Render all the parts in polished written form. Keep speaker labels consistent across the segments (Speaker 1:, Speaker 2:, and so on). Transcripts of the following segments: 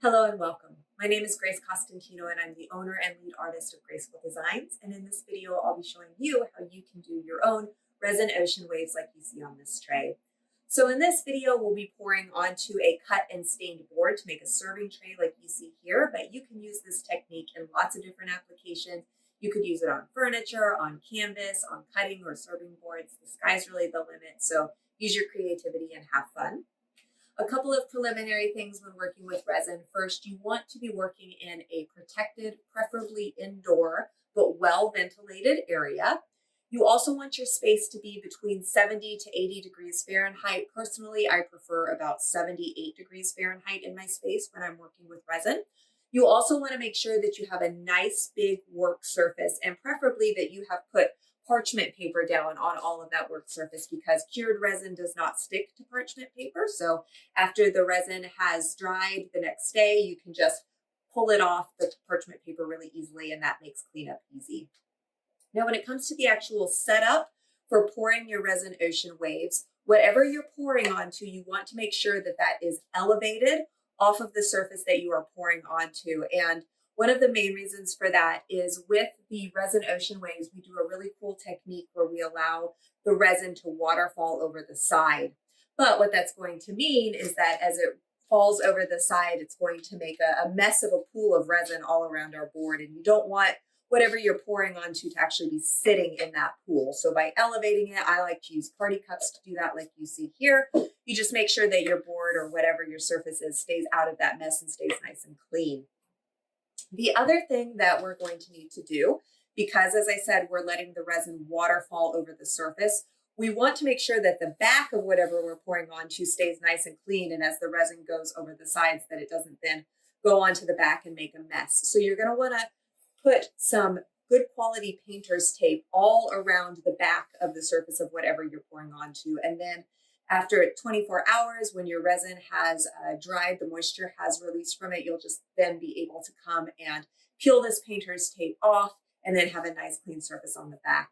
Speaker 1: Hello and welcome. My name is Grace Costantino and I'm the owner and lead artist of Graceful Designs. And in this video, I'll be showing you how you can do your own resin ocean waves like you see on this tray. So in this video, we'll be pouring onto a cut and stained board to make a serving tray like you see here, but you can use this technique in lots of different applications. You could use it on furniture, on canvas, on cutting or serving boards. The sky's really the limit, so use your creativity and have fun. A couple of preliminary things when working with resin. First, you want to be working in a protected, preferably indoor, but well ventilated area. You also want your space to be between 70 to 80 degrees Fahrenheit. Personally, I prefer about 78 degrees Fahrenheit in my space when I'm working with resin. You also want to make sure that you have a nice big work surface and preferably that you have put parchment paper down on all of that work surface because cured resin does not stick to parchment paper. So after the resin has dried the next day, you can just pull it off the parchment paper really easily, and that makes cleanup easy. Now, when it comes to the actual setup for pouring your resin ocean waves, whatever you're pouring onto, you want to make sure that that is elevated off of the surface that you are pouring onto. And one of the main reasons for that is with the resin ocean waves, we do a really cool technique where we allow the resin to waterfall over the side. But what that's going to mean is that as it falls over the side, it's going to make a mess of a pool of resin all around our board. And you don't want whatever you're pouring onto to actually be sitting in that pool. So by elevating it, I like to use party cups to do that like you see here. You just make sure that your board or whatever your surface is stays out of that mess and stays nice and clean. The other thing that we're going to need to do, because as I said, we're letting the resin waterfall over the surface, we want to make sure that the back of whatever we're pouring onto stays nice and clean. And as the resin goes over the sides, that it doesn't then go onto the back and make a mess. So you're going to want to put some good quality painter's tape all around the back of the surface of whatever you're pouring onto. And then after 24 hours, when your resin has dried, the moisture has released from it, you'll just then be able to come and peel this painter's tape off and then have a nice clean surface on the back.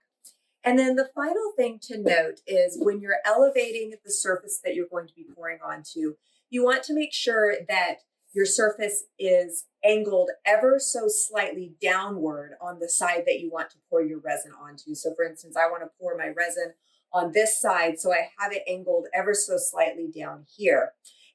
Speaker 1: And then the final thing to note is when you're elevating the surface that you're going to be pouring onto, you want to make sure that your surface is angled ever so slightly downward on the side that you want to pour your resin onto. So for instance, I want to pour my resin on this side, so I have it angled ever so slightly down here.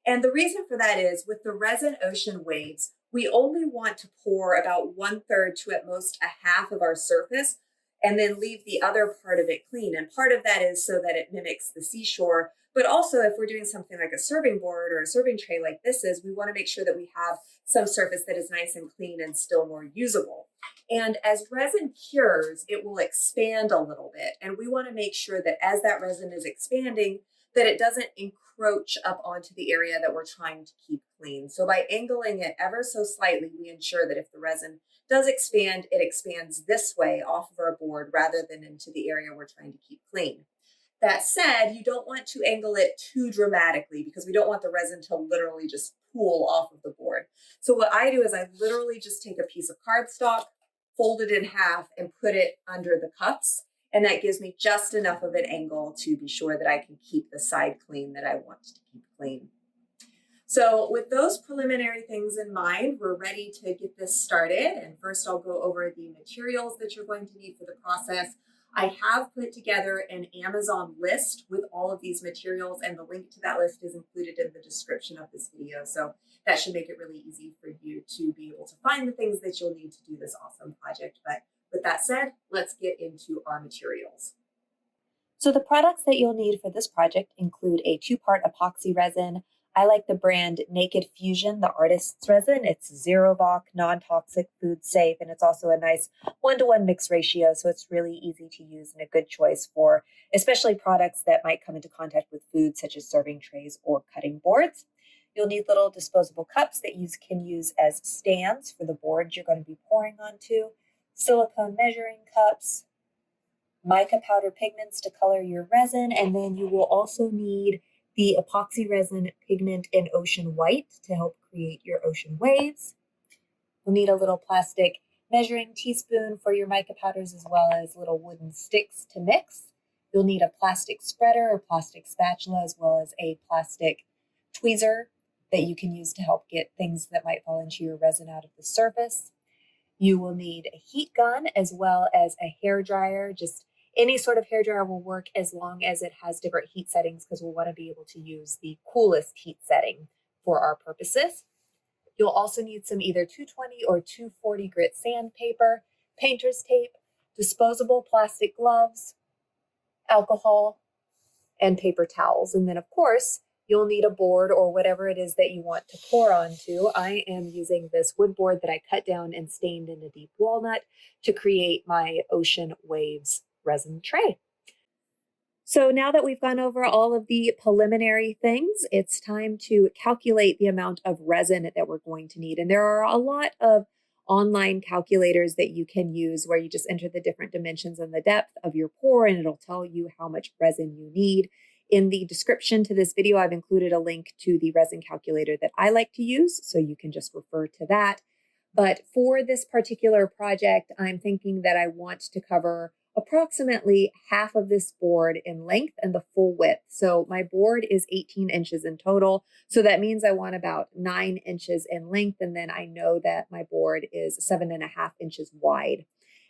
Speaker 1: And the reason for that is with the resin ocean waves, we only want to pour about 1/3 to at most a half of our surface and then leave the other part of it clean. And part of that is so that it mimics the seashore. But also if we're doing something like a serving board or a serving tray like this is, we want to make sure that we have some surface that is nice and clean and still more usable. And as resin cures, it will expand a little bit. And we want to make sure that as that resin is expanding, that it doesn't encroach up onto the area that we're trying to keep clean. So by angling it ever so slightly, we ensure that if the resin does expand, it expands this way off of our board rather than into the area we're trying to keep clean. That said, you don't want to angle it too dramatically because we don't want the resin to literally just pool off of the board. So what I do is I literally just take a piece of cardstock, fold it in half and put it under the cups. And that gives me just enough of an angle to be sure that I can keep the side clean that I want to keep clean. So with those preliminary things in mind, we're ready to get this started. And first I'll go over the materials that you're going to need for the process. I have put together an Amazon list with all of these materials, and the link to that list is included in the description of this video. So that should make it really easy for you to be able to find the things that you'll need to do this awesome project. But with that said, let's get into our materials.
Speaker 2: So the products that you'll need for this project include a 2-part epoxy resin. I like the brand Naked Fusion, the artist's resin. It's zero VOC, non-toxic, food safe, and it's also a nice 1-to-1 mix ratio, so it's really easy to use and a good choice for especially products that might come into contact with food, such as serving trays or cutting boards. You'll need little disposable cups that you can use as stands for the boards you're going to be pouring onto, silicone measuring cups, mica powder pigments to color your resin, and then you will also need the epoxy resin pigment in ocean white to help create your ocean waves. You'll need a little plastic measuring teaspoon for your mica powders as well as little wooden sticks to mix. You'll need a plastic spreader or plastic spatula as well as a plastic tweezer that you can use to help get things that might fall into your resin out of the surface. You will need a heat gun as well as a hair dryer. Just any sort of hair dryer will work as long as it has different heat settings, because we'll want to be able to use the coolest heat setting for our purposes. You'll also need some either 220 or 240 grit sandpaper, painter's tape, disposable plastic gloves, alcohol, and paper towels. And then, of course, you'll need a board or whatever it is that you want to pour onto. I am using this wood board that I cut down and stained in a deep walnut to create my Ocean Waves resin tray. So now that we've gone over all of the preliminary things, it's time to calculate the amount of resin that we're going to need. And there are a lot of online calculators that you can use where you just enter the different dimensions and the depth of your pour, and it'll tell you how much resin you need. In the description to this video, I've included a link to the resin calculator that I like to use, so you can just refer to that. But for this particular project, I'm thinking that I want to cover approximately half of this board in length and the full width. So my board is 18 inches in total. So that means I want about 9 inches in length. And then I know that my board is 7.5 inches wide.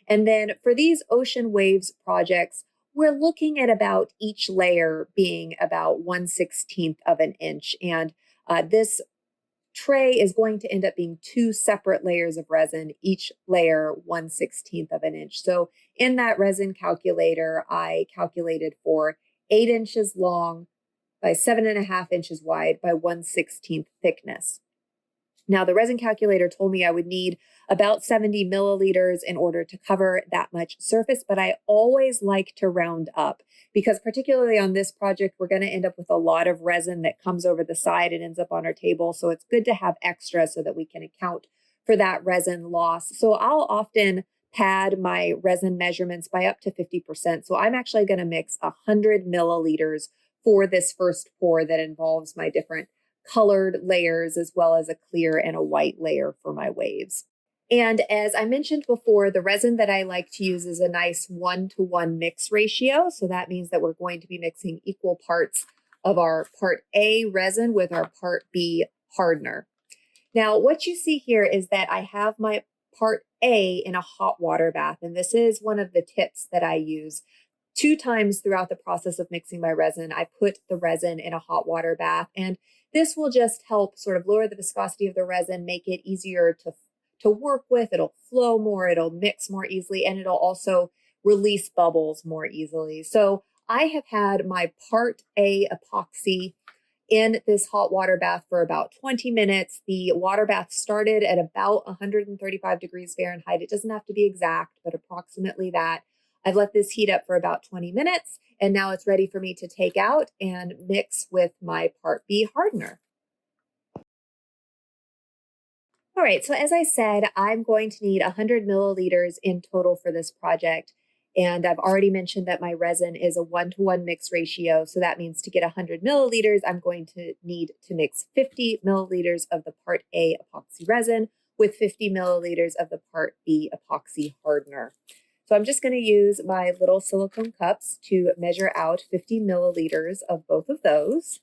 Speaker 2: And then for these Ocean Waves projects, we're looking at about each layer being about 1/16 of an inch. And this tray is going to end up being 2 separate layers of resin, each layer 1/16 of an inch. So in that resin calculator, I calculated for 8 inches long by 7.5 inches wide by 1/16 thickness. Now, the resin calculator told me I would need about 70 milliliters in order to cover that much surface, but I always like to round up because particularly on this project, we're going to end up with a lot of resin that comes over the side and ends up on our table. So it's good to have extra so that we can account for that resin loss. So I'll often pad my resin measurements by up to 50%. So I'm actually going to mix 100 milliliters for this first pour that involves my different colored layers as well as a clear and a white layer for my waves. And as I mentioned before, the resin that I like to use is a nice 1-to-1 mix ratio. So that means that we're going to be mixing equal parts of our part A resin with our part B hardener. Now, what you see here is that I have my part A in a hot water bath, and this is one of the tips that I use. 2 times throughout the process of mixing my resin, I put the resin in a hot water bath, and this will just help sort of lower the viscosity of the resin, make it easier to work with. It'll flow more, it'll mix more easily, and it'll also release bubbles more easily. So I have had my part A epoxy in this hot water bath for about 20 minutes. The water bath started at about 135 degrees Fahrenheit. It doesn't have to be exact, but approximately that. I've let this heat up for about 20 minutes, and now it's ready for me to take out and mix with my part B hardener. All right, so as I said, I'm going to need 100 milliliters in total for this project. And I've already mentioned that my resin is a 1-to-1 mix ratio. So that means to get 100 milliliters, I'm going to need to mix 50 milliliters of the part A epoxy resin with 50 milliliters of the part B epoxy hardener. So I'm just going to use my little silicone cups to measure out 50 milliliters of both of those.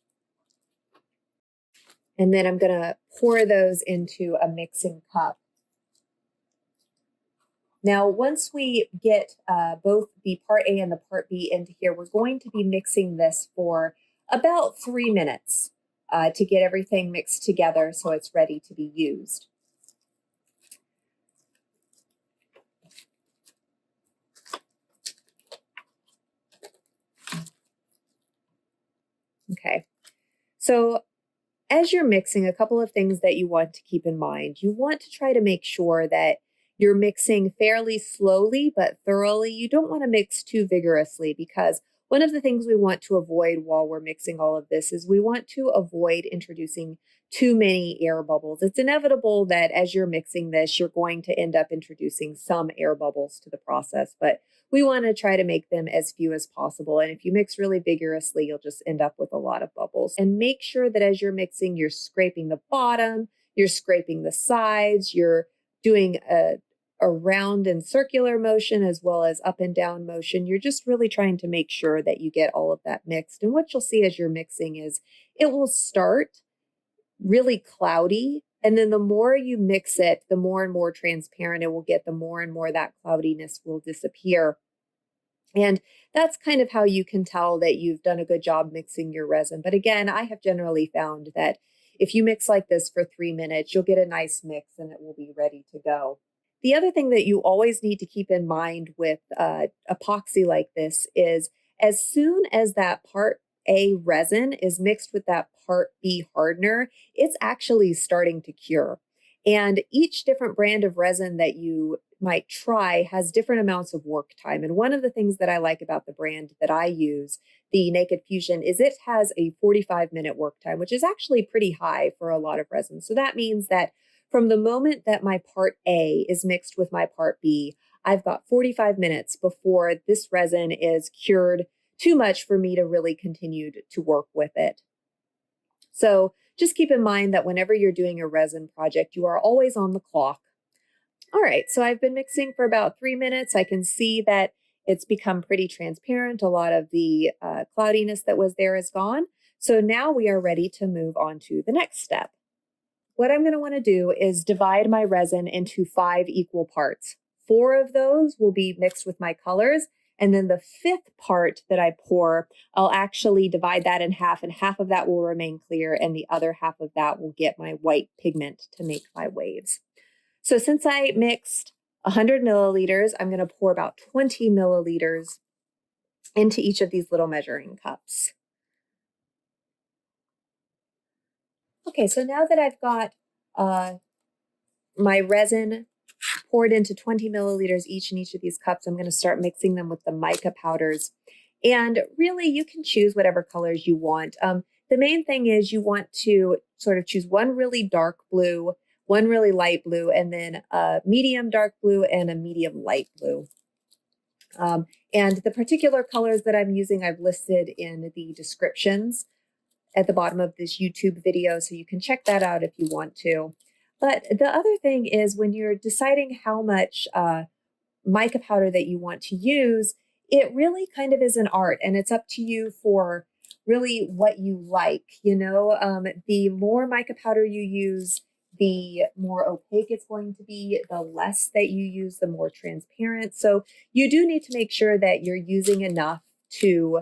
Speaker 2: And then I'm going to pour those into a mixing cup. Now, once we get both the part A and the part B into here, we're going to be mixing this for about 3 minutes to get everything mixed together so it's ready to be used. Okay, so as you're mixing, a couple of things that you want to keep in mind. You want to try to make sure that you're mixing fairly slowly but thoroughly. You don't want to mix too vigorously because one of the things we want to avoid while we're mixing all of this is we want to avoid introducing too many air bubbles. It's inevitable that as you're mixing this, you're going to end up introducing some air bubbles to the process, but we want to try to make them as few as possible. And if you mix really vigorously, you'll just end up with a lot of bubbles. And make sure that as you're mixing, you're scraping the bottom, you're scraping the sides, you're doing a round and circular motion as well as up and down motion. You're just really trying to make sure that you get all of that mixed. And what you'll see as you're mixing is it will start really cloudy. And then the more you mix it, the more and more transparent it will get, the more and more that cloudiness will disappear. And that's kind of how you can tell that you've done a good job mixing your resin. But again, I have generally found that if you mix like this for 3 minutes, you'll get a nice mix and it will be ready to go. The other thing that you always need to keep in mind with epoxy like this is as soon as that part A resin is mixed with that part B hardener, it's actually starting to cure. And each different brand of resin that you might try has different amounts of work time. And one of the things that I like about the brand that I use, the Naked Fusion, is it has a 45-minute work time, which is actually pretty high for a lot of resins. So that means that from the moment that my part A is mixed with my part B, I've got 45 minutes before this resin is cured too much for me to really continue to work with it. So just keep in mind that whenever you're doing a resin project, you are always on the clock. All right, so I've been mixing for about 3 minutes. I can see that it's become pretty transparent. A lot of the cloudiness that was there is gone. So now we are ready to move on to the next step. What I'm going to want to do is divide my resin into 5 equal parts. 4 of those will be mixed with my colors, and then the 5th part that I pour, I'll actually divide that in half, and half of that will remain clear, and the other half of that will get my white pigment to make my waves. So since I mixed 100 milliliters, I'm going to pour about 20 milliliters into each of these little measuring cups. Okay, so now that I've got my resin poured into 20 milliliters each in each of these cups, I'm going to start mixing them with the mica powders. And really, you can choose whatever colors you want. The main thing is you want to sort of choose one really dark blue, one really light blue, and then a medium dark blue and a medium light blue. And the particular colors that I'm using, I've listed in the descriptions at the bottom of this YouTube video, so you can check that out if you want to. But the other thing is when you're deciding how much mica powder that you want to use, it really kind of is an art, and it's up to you for really what you like. You know, the more mica powder you use, the more opaque it's going to be. The less that you use, the more transparent. So you do need to make sure that you're using enough to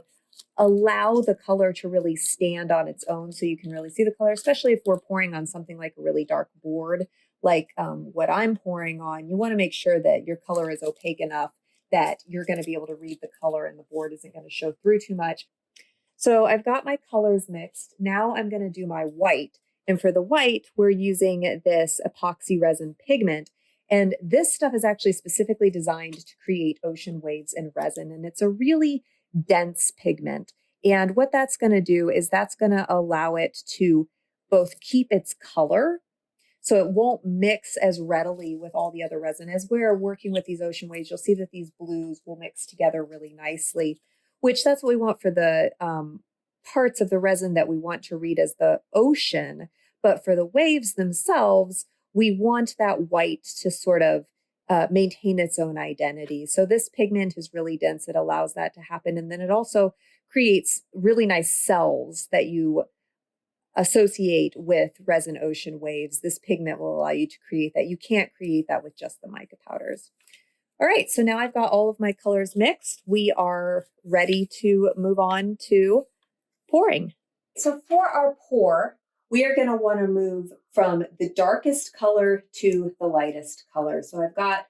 Speaker 2: allow the color to really stand on its own so you can really see the color, especially if we're pouring on something like a really dark board, like what I'm pouring on. You want to make sure that your color is opaque enough that you're going to be able to read the color and the board isn't going to show through too much. So I've got my colors mixed. Now I'm going to do my white. And for the white, we're using this epoxy resin pigment. And this stuff is actually specifically designed to create ocean waves in resin. And it's a really dense pigment. And what that's going to do is that's going to allow it to both keep its color, so it won't mix as readily with all the other resin. As we're working with these ocean waves, you'll see that these blues will mix together really nicely, which that's what we want for the parts of the resin that we want to read as the ocean. But for the waves themselves, we want that white to sort of maintain its own identity. So this pigment is really dense. It allows that to happen. And then it also creates really nice cells that you associate with resin ocean waves. This pigment will allow you to create that. You can't create that with just the mica powders. All right, so now I've got all of my colors mixed. We are ready to move on to pouring. So for our pour, we are going to want to move from the darkest color to the lightest color. So I've got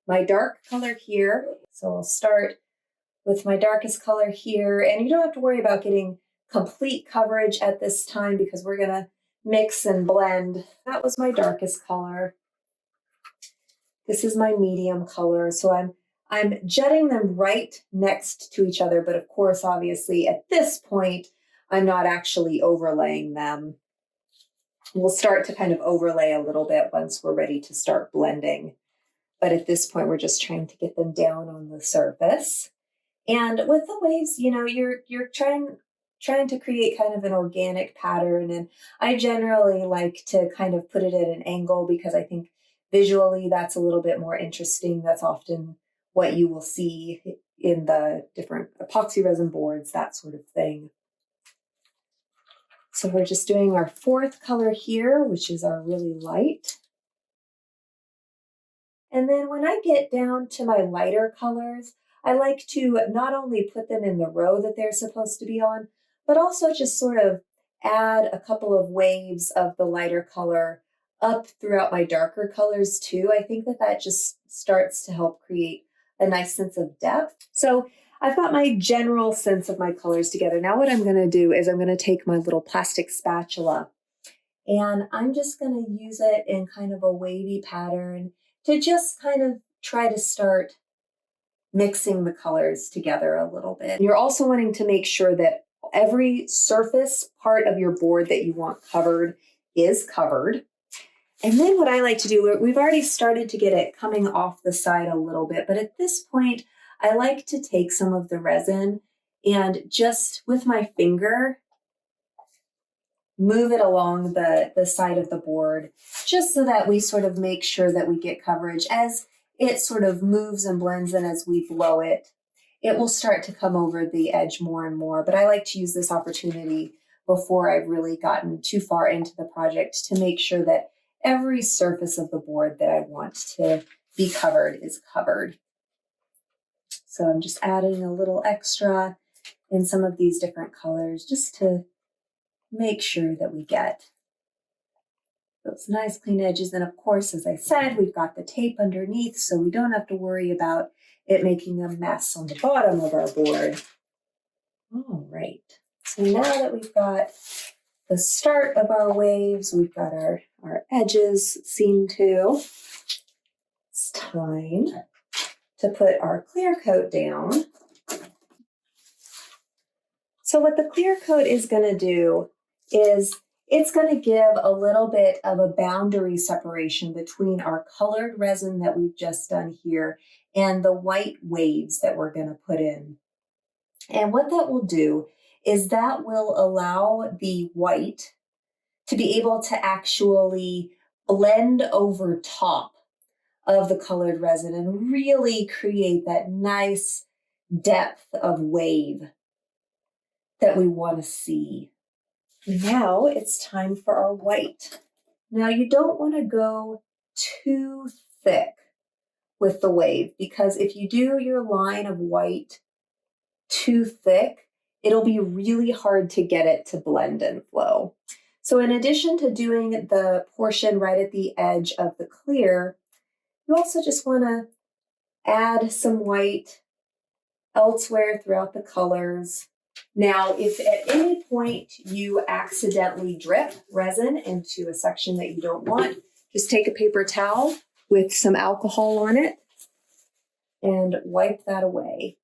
Speaker 2: my dark color here. So I'll start with my darkest color here. And you don't have to worry about getting complete coverage at this time because we're going to mix and blend. That was my darkest color. This is my medium color. So I'm jetting them right next to each other. But of course, obviously, at this point, I'm not actually overlaying them. We'll start to kind of overlay a little bit once we're ready to start blending. But at this point, we're just trying to get them down on the surface. And with the waves, you know, you're trying to create kind of an organic pattern. And I generally like to kind of put it at an angle because I think visually that's a little bit more interesting. That's often what you will see in the different epoxy resin boards, that sort of thing.
Speaker 1: So we're just doing our fourth color here, which is our really light. And then when I get down to my lighter colors, I like to not only put them in the row that they're supposed to be on, but also just sort of add a couple of waves of the lighter color up throughout my darker colors too. I think that that just starts to help create a nice sense of depth. So I've got my general sense of my colors together. Now what I'm going to do is I'm going to take my little plastic spatula and I'm just going to use it in kind of a wavy pattern to just kind of try to start mixing the colors together a little bit. You're also wanting to make sure that every surface part of your board that you want covered is covered. And then what I like to do, we've already started to get it coming off the side a little bit, but at this point, I like to take some of the resin and just with my finger, move it along the side of the board, just so that we sort of make sure that we get coverage. As it sort of moves and blends in as we blow it, it will start to come over the edge more and more. But I like to use this opportunity before I've really gotten too far into the project to make sure that every surface of the board that I want to be covered is covered. So I'm just adding a little extra in some of these different colors just to make sure that we get those nice clean edges. And of course, as I said, we've got the tape underneath, so we don't have to worry about it making a mess on the bottom of our board. All right, so now that we've got the start of our waves, we've got our edges seen to, it's time to put our clear coat down. So what the clear coat is going to do is it's going to give a little bit of a boundary separation between our colored resin that we've just done here and the white waves that we're going to put in. And what that will do is that will allow the white to be able to actually blend over top of the colored resin and really create that nice depth of wave that we want to see. Now it's time for our white. Now you don't want to go too thick with the wave, because if you do your line of white too thick, it'll be really hard to get it to blend and flow. So in addition to doing the portion right at the edge of the clear, you also just want to add some white elsewhere throughout the colors. Now, if at any point you accidentally drip resin into a section that you don't want, just take a paper towel with some alcohol on it and wipe that away.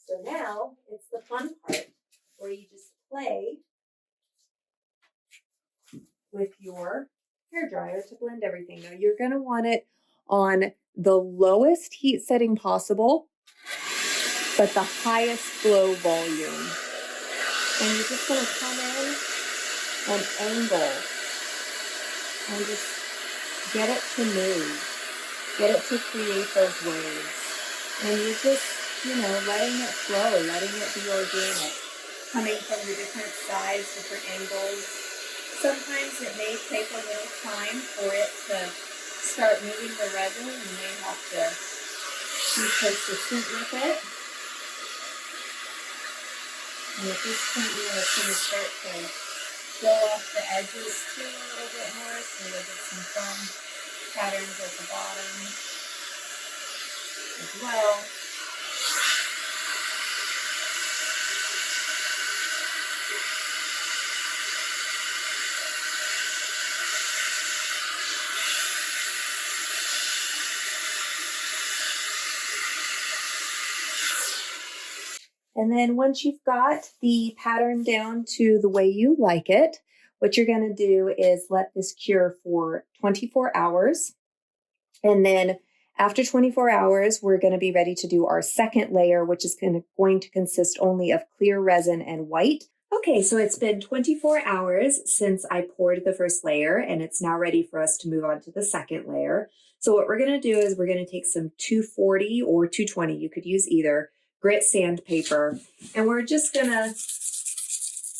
Speaker 1: So now it's the fun part where you just play with your hairdryer to blend everything. Now you're going to want it on the lowest heat setting possible, but the highest flow volume. And you're just going to come in and angle and just get it to move, get it to create those waves. And you're just, letting it flow, letting it be organic, coming from the different sides, different angles. Sometimes it may take a little time for it to start moving the resin. You may have to be persistent with it. And at this point, you know it's going to start to fill off the edges too a little bit more, so you'll get some foam patterns at the bottom as well. And then once you've got the pattern down to the way you like it, what you're going to do is let this cure for 24 hours. And then after 24 hours, we're going to be ready to do our second layer, which is going to consist only of clear resin and white. Okay, so it's been 24 hours since I poured the first layer, and it's now ready for us to move on to the second layer. So what we're going to do is we're going to take some 240 or 220, you could use either, grit sandpaper, and we're just gonna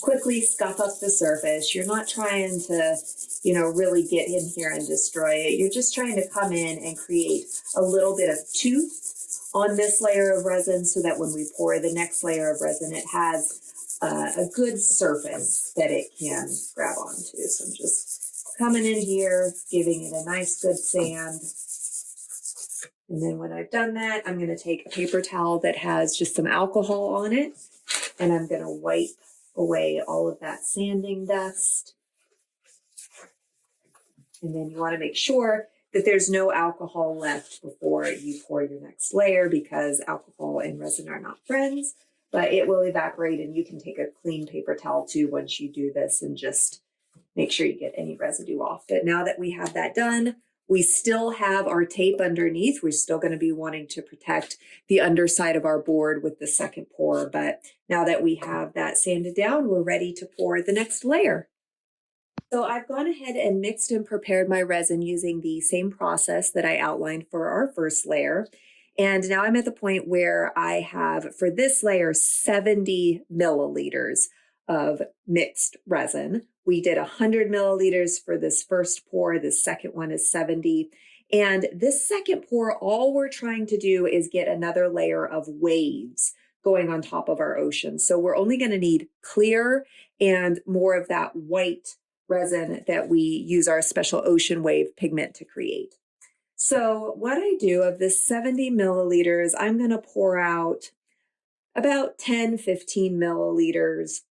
Speaker 1: quickly scuff up the surface. You're not trying to, really get in here and destroy it. You're just trying to come in and create a little bit of tooth on this layer of resin so that when we pour the next layer of resin, it has a good surface that it can grab onto. So I'm just coming in here, giving it a nice good sand. And then when I've done that, I'm going to take a paper towel that has just some alcohol on it, and I'm going to wipe away all of that sanding dust. And then you want to make sure that there's no alcohol left before you pour your next layer, because alcohol and resin are not friends, but it will evaporate, and you can take a clean paper towel too once you do this and just make sure you get any residue off. But now that we have that done, we still have our tape underneath. We're still going to be wanting to protect the underside of our board with the second pour. But now that we have that sanded down, we're ready to pour the next layer. So I've gone ahead and mixed and prepared my resin using the same process that I outlined for our first layer. And now I'm at the point where I have, for this layer, 70 milliliters of mixed resin. We did 100 milliliters for this first pour. The second one is 70. And this second pour, all we're trying to do is get another layer of waves going on top of our ocean. So we're only going to need clear and more of that white resin that we use our special ocean wave pigment to create. So what I do of this 70 milliliters, I'm going to pour out about 10, 15 milliliters.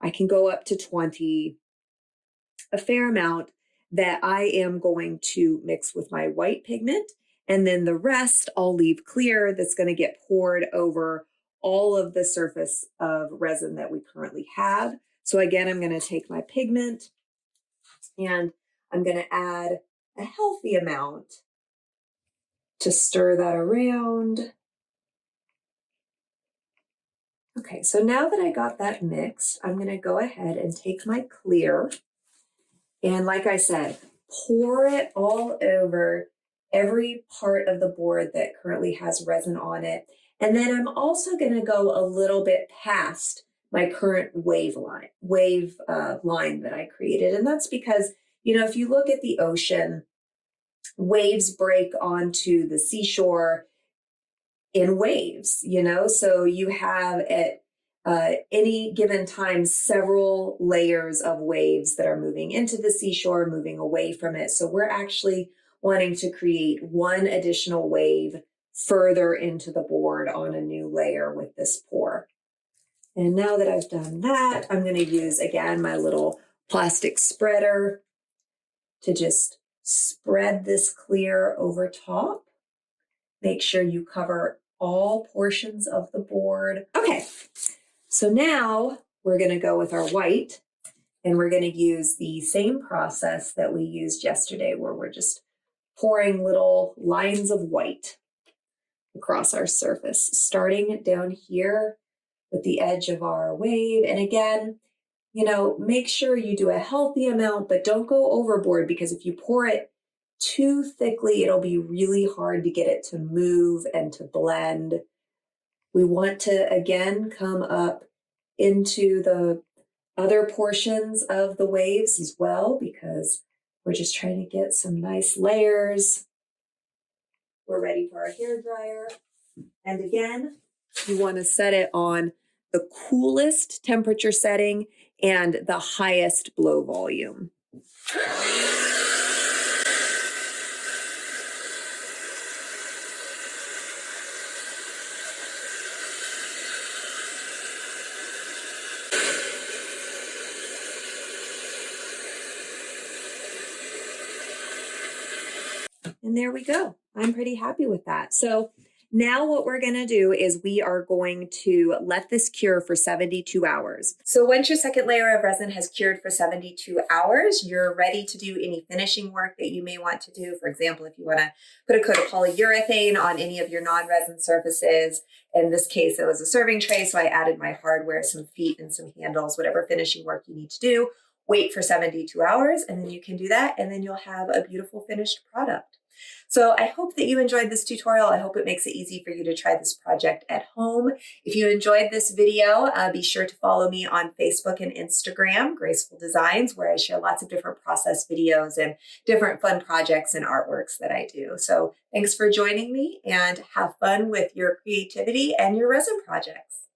Speaker 1: I can go up to 20, a fair amount that I am going to mix with my white pigment. And then the rest I'll leave clear, that's going to get poured over all of the surface of resin that we currently have. So again, I'm going to take my pigment and I'm going to add a healthy amount to stir that around. Okay, so now that I got that mixed, I'm going to go ahead and take my clear, and like I said, pour it all over every part of the board that currently has resin on it. And then I'm also going to go a little bit past my current wave line that I created. And that's because, if you look at the ocean, waves break onto the seashore in waves, so you have at any given time several layers of waves that are moving into the seashore, moving away from it. So we're actually wanting to create one additional wave further into the board on a new layer with this pour. And now that I've done that, I'm going to use again my little plastic spreader to just spread this clear over top. Make sure you cover all portions of the board. Okay, so now we're going to go with our white, and we're going to use the same process that we used yesterday, where we're just pouring little lines of white across our surface, starting down here with the edge of our wave. And again, make sure you do a healthy amount, but don't go overboard, because if you pour it too thickly, it'll be really hard to get it to move and to blend. We want to, again, come up into the other portions of the waves as well, because we're just trying to get some nice layers. We're ready for our hair dryer. And again, you want to set it on the coolest temperature setting and the highest blow volume. And there we go. I'm pretty happy with that. So now what we're going to do is we are going to let this cure for 72 hours. So once your second layer of resin has cured for 72 hours, you're ready to do any finishing work that you may want to do. For example, if you want to put a coat of polyurethane on any of your non-resin surfaces. In this case, it was a serving tray, so I added my hardware, some feet and some handles, whatever finishing work you need to do. Wait for 72 hours, and then you can do that, and then you'll have a beautiful finished product. So I hope that you enjoyed this tutorial. I hope it makes it easy for you to try this project at home. If you enjoyed this video, be sure to follow me on Facebook and Instagram, Graceful Designs, where I share lots of different process videos and different fun projects and artworks that I do. So thanks for joining me, and have fun with your creativity and your resin projects.